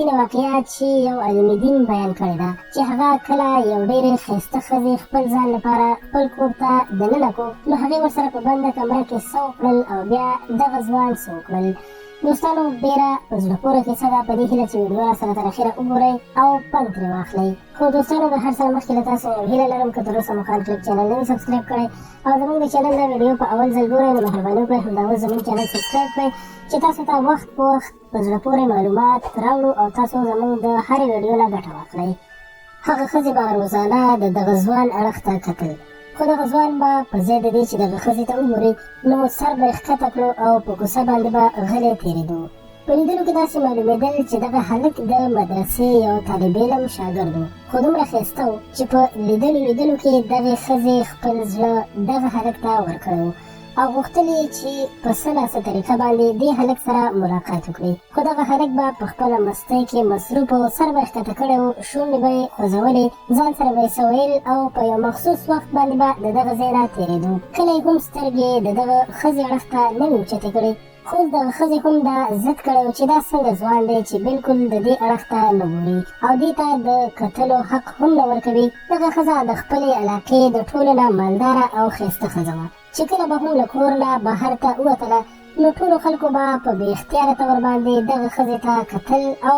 واقعه چې یو علم دین بیان کړې ده چې هغه کله یو ډېرې ښایسته ښځې خپل ځان لپاره خپل کور ته دننه کړو نو هغې ورسره په بنده کمره کې څه وکړل او بیا دغه ځوان څه وکړل. دوستانو ډېره په زړه پورې کیسه ده، په دې هیله چې ویډیو راسره تر اخره وګورئ او پند ترې واخلئ. خو دوستانو د هر څه مخکې له تاسو یو هیله لرم که تر اوسه مو خان کلیک چینل نه وي سبسکرایب کړی او زموږ د چینل دا ویډیو په اول ځل ګورئ نو مهرباني وکړئ همدا اوس زموږ چینل سبسکرایب کړئ چې تاسو ته وخت په وخت په زړه پورې معلومات راوړو او تاسو زموږ د هرې ویډیو نه ګټه واخلئ. هغه ښځې به روزانه د دغه ځوان اړخ ته کتل، خو دغه ځوان به په ځای د دې چې دغه ښځې ته وګوري نو سر به یې ښکته کړو او په کوڅه باندې به غلی تېرېدو. په لیدلو کې داسې معلومېدل چې دغه هلک د مدرسې یو طالب علم شاګرد و، خو دومره ښایسته و چې په لیدلو کې دغې ښځې خپل زړه دغه هلک ته ورکړی و او غوښتل یې چې په څه ناڅه طریقه باندې دې هلک سره ملاقات وکړي. خو دغه هلک به په خپله مستۍ کې مصروف و، سر به یې ښکته کړی و، شونډې به یې خوځولې، ځان سره به یې څه ویل او په یو مخصوص وخت باندې به د دغه ځای نه تېرېدو. کله یې هم سترګې د دغه ښځې اړخ ته نه وي اوچتې کړې، خو دغه ښځې هم دا ضد کړی و چې دا څنګه ځوان دی چې بلکل د دې اړخ ته نه ګوري او دې ته د کتلو حق هم نه ورکوي. دغه ښځه د خپلې علاقې د ټولو نه مالداره او ښایسته ښځه وه چې کله به هم له کور نه بهر ته ووتله نو ټولو خلکو به په بې اختیاره طور باندې دغه ښځې ته کتل او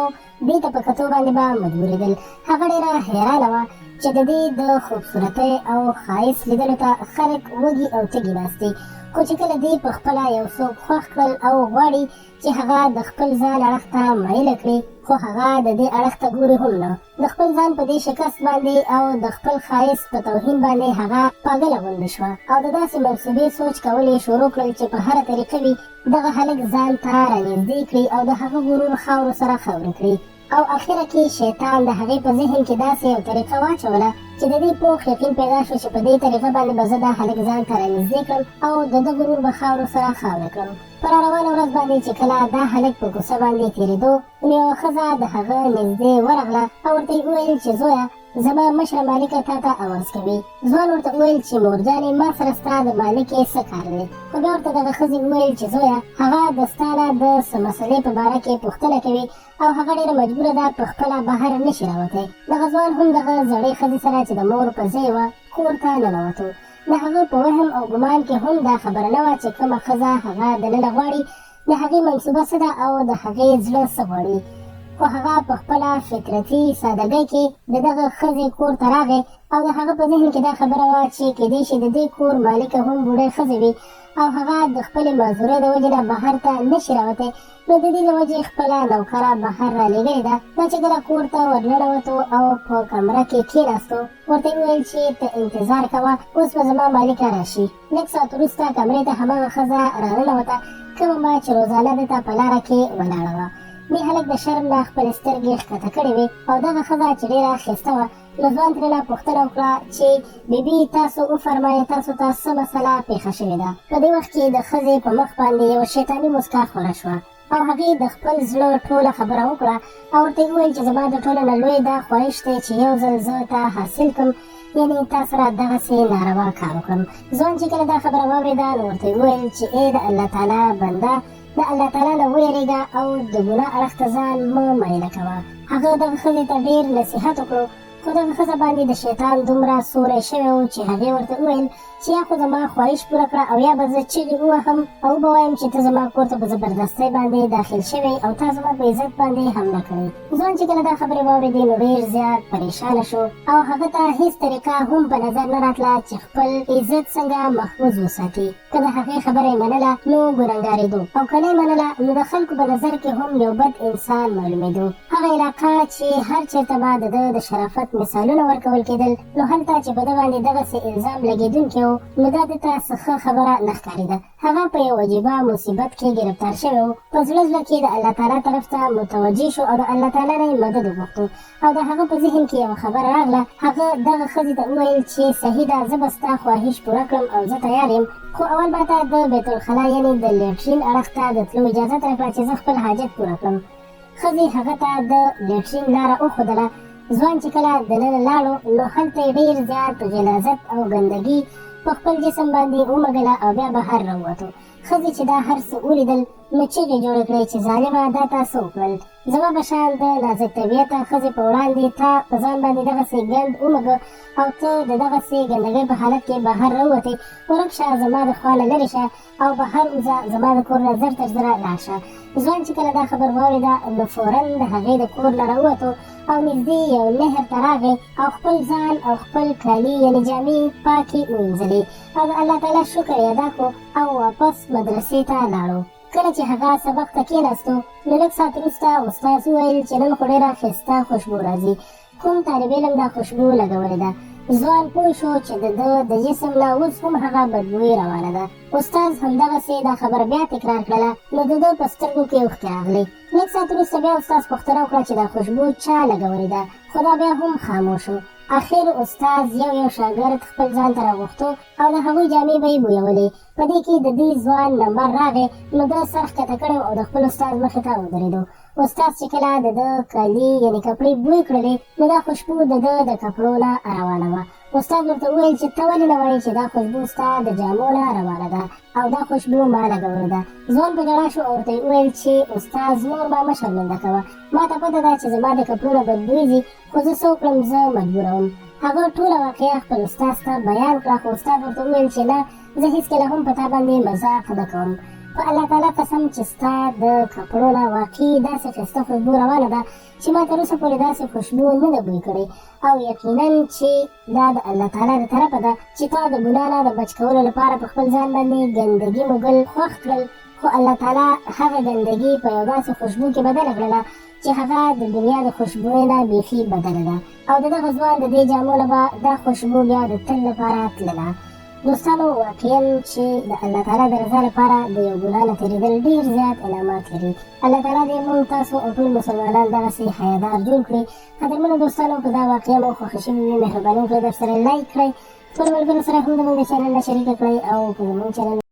دې ته په کتو باندې به مجبورېدل. هغه ډېره حیرانه وه چې د دې د خوبصورتۍ او ښایست لیدلو ته خلک وږي او تږي ناست دي، خو چې کله دې په خپله یو څوک خوښ کړل او غواړي چې هغه د خپل ځان اړخ ته مایله کړي خو هغه د دې اړخ ته ګوري هم نه. د خپل ځان په دې شکست باندې او د خپل ښایست په توهین باندې هغه پاګله غوندې شوه او د داسې منصوبې سوچ کول یې شروع کړل چې په هره طریقه وي دغه هلک ځان ته رانږدې کړي او د هغه غرور خاورو سره خاورې کړي. او اخره کې شیطان د هغې په ذهن کې داسې یو طریقه واچوله چې د دې پوخ یقین پیدا شو چې په دې طریقه باندې به زه دا هلک ځان ته رانږدې کړم او د ده غرور به خاورو سره خاوره کړم. په راروانه ورځ باندې چې کله دا هلک په کوڅه باندې تېرېدو نو یوه ښځه د هغه نږدې ورغله او ورته یې وویل چې زویه زما مشره مالکه تا ته اواز کوي. ځوان ورته وویل چې مورجانې ما سره ستا د مالکې څه کار دی؟ خو بیا ورته دغه ښځې وویل چې زویه هغه د ستا نه د څه مسلې په باره کې پوښتنه کوي او هغه ډېره مجبوره ده په خپله بهر نشي راوتی. دغه ځوان هم دغه زړې ښځې سره چې د مور په ځای وه کور ته ننوتو. د هغه په وهم او ګمان کې هم دا خبره نه وه چې کومه ښځه هغه دننه غواړي د هغې منصوبه څه ده او د هغې زړه څه غواړي. خو هغه په خپله فطرتي سادګۍ کې د دغه ښځې کور ته راغی او د هغه په ذهن کې دا خبره وه چې کیدای شي د دې کور مالکه هم بوډۍ ښځې وي او هغه د خپلې معذورۍ د وجې نه بهر ته نشي راوتی نو د دې له وجې خپله نوکره بهر رالېږلې ده. دا چې کله کور ته ورننوتو او په کمره کې کېناستو ورته یې وویل چې ته انتظار کوه اوس به زما مالکه راشي. لږ ساعت وروسته کمرې ته هماغه ښځه راننوته کومه به چې روزانه دته په لاره کې ولاړه وه. دې هلک د شرم نه خپلې سترګې ښکته کړې وې او دغه ښځه چې ډېره ښایسته وه نو ځوان ترېنه پوښتنه وکړه چې بیبي تاسو وفرمایئ تاسو ته څه مسله پېښه شوې ده. په دې وخت کې د ښځې په مخ باندې یوه شیطاني مسکا خوره شوه او هغې د خپل زړه ټوله خبره وکړه او ورته یې وویل چې زما د ټولو نه لوی دا خواهش دی چې یو ځل زه تا حاصل کړم یعنې تا سره دغسې ناروا کار وکړم. ځوان چې کله دا خبره واورېده نو ورته یې وویل چې ای د الله تعالی بنده د الله تعالی نه ویرېږه او د ګناه اړخ ته ځان مه مایله کوه. هغه دغه ښځې ته ډېر نصیحت وکړو خو دغه ښځه باندې د شیطان دومره سوری شوی و چې هغې ورته وویل چې یا خو زما خواهش پوره کړه او یا به زه چغې ووهم او ووایم چې ته زما کور ته په زبردستۍ باندې داخل شوی او تا زما په عزت باندې حمله کړې. ځوان چې کله دا خبرې واورېدې نو ډېر زیات پریشانه شو او هغه ته هېڅ طریقه هم په نظر نه راتله چې خپل عزت څنګه محفوظ وساتي. که د هغې خبره یې منله نو ګنهګارېدو او که نه یې منله نو د خلکو په نظر کې هم یو بد انسان معلومېدو. هغه علاقه چې هر چېرته به د ده د شرافت مثالونه ورکول کېدل نو هلته چې په ده باندې دغسې الزام لګېدونکی و نو دا د ته څه ښه خبره نه ښکارېده. هغه په یو عجیبه مصیبت کې ګرفتار شوی و. په زړه زړه کې د الله تعالی طرف ته متوجه شو او د الله تعالی نه یې مدد وغوښتو او د هغه په ذهن کې یوه خبره راغله. هغه دغه ښځې ته وویل چې صحیح ده زه به ستا خواهش پوره کړم او زه تیار یم خو اول به ته د بیت الخلا یعنې د لیټرین اړخ ته د تلو اجازت راکړه چې زه خپل حاجت پوره کړم. ښځې هغه ته د لیټرین لاره وښودله. ځوان چې کله دننه لاړو نو هلته یې ډېر زیات غلاظت او ګندګي په خپل جسم باندې ومږله او بیا بهر راووتو. ښځې چې دا هر څه ولیدل نو چغې جوړې کړې چې ظالمه دا تا څه وکړل؟ زما په شان د نازک طبیعته ښځې په وړاندې تا په ځان باندې دغسې ګند ومږه او ته د دغسې ګندګۍ په حالت کې بهر راووتې، ورک شه، زما د خوا نه لرې شه او بهر وځه، زما د کور نه زر تر زره لاړ شه. ځوان چې کله دا خبر واورېده نو فوراً د هغې د کور نه راووتو او نږدې یو نهر ته راغی او خپل ځان او خپل کالي یعنې جامې پاکې ووینځلې او د الله تعالی شکر یې ادا کړو او واپس مدرسې ته لاړو. کله چې هغه سبق ته کېناستو نو لږ ساعت وروسته استاد وویل چې نن خو ډېره ښایسته خوشبو راځي. کوم طالب علم دا خوشبو لګولې ده؟ ځوان پوه شو چې د ده د جسم نه اوس هم هغه بدبویي روانه ده. استاد همدغسې دا خبره بیا تکرار کړله نو د ده په سترګو کې اوښکې راغلې. لږ ساعت وروسته بیا استاد پوښتنه وکړه چې دا خوشبو چا لګولې ده، خو دا بیا هم خاموش و. اخر استاد یو شاګرد خپل ځان ته راغوښتو او د هغوی جامې به یې بویولې. په دې کې د دې ځوان نمبر راغی نو ده سر ښکته کړی او د خپل استاد مخې ته ودرېدو. استاد چې کله د ده کالي یعنې کپړې بوی کړلې نو دا خوشبو د ده د کپړو نه روانه وه. استاد ورته وویل چې ته ولې نه وایې چې دا خوشبو ستا د جامو نه روانه ده او دا خوشبو ما لګولې ده؟ ځوان په ژړا شو او ورته یې وویل چې استاد نور ما مه شرمنده کوه، ما ته پته ده چې زما د کپړو نه بدبوی ځي، خو زه څه وکړم، زه مجبوره وم. هغه ټوله واقعه خپل استاد ته بیان کړه خو استاد ورته وویل چې نه، زه هېڅکله هم په تا باندې مزاح نه کوم. په الله تعالی قسم چې ستا د کپړو نه واقعي داسې ښایسته خوشبو روانه ده چې ما تر اوسه پورې داسې خوشبو نه ده بوی کړې او یقینا چې دا د الله تعالی د طرفه ده چې تا د ګناه نه د بچ کولو لپاره په خپل ځان باندې ګندګي موږل خوښ کړل، خو الله تعالی هغه ګندګي په یو داسې خوشبو کې بدله کړله چې هغه د دنیا د خوشبویۍ نه بیخي بدله ده او د دغه ځوان د دې جامو نه به دا خوشبو بیا د تل لپاره تلله. دوستانو، واقعاً چې د الله تعالی د رضا لپاره د یو ګناه نه تېرېدل ډېر زیات انعامات لري. الله تعالی دې موږ تاسو او ټول مسلمانان دغسې حیادار جوړ کړي. قدرمنو دوستانو، که دا واقعه مو خوښه شوې وي مهرباني وکړئ درسره لایک کړئ، ټولو ملګرو سره هم زموږ د چینل نه شریکه کړئ او په زموږ چینل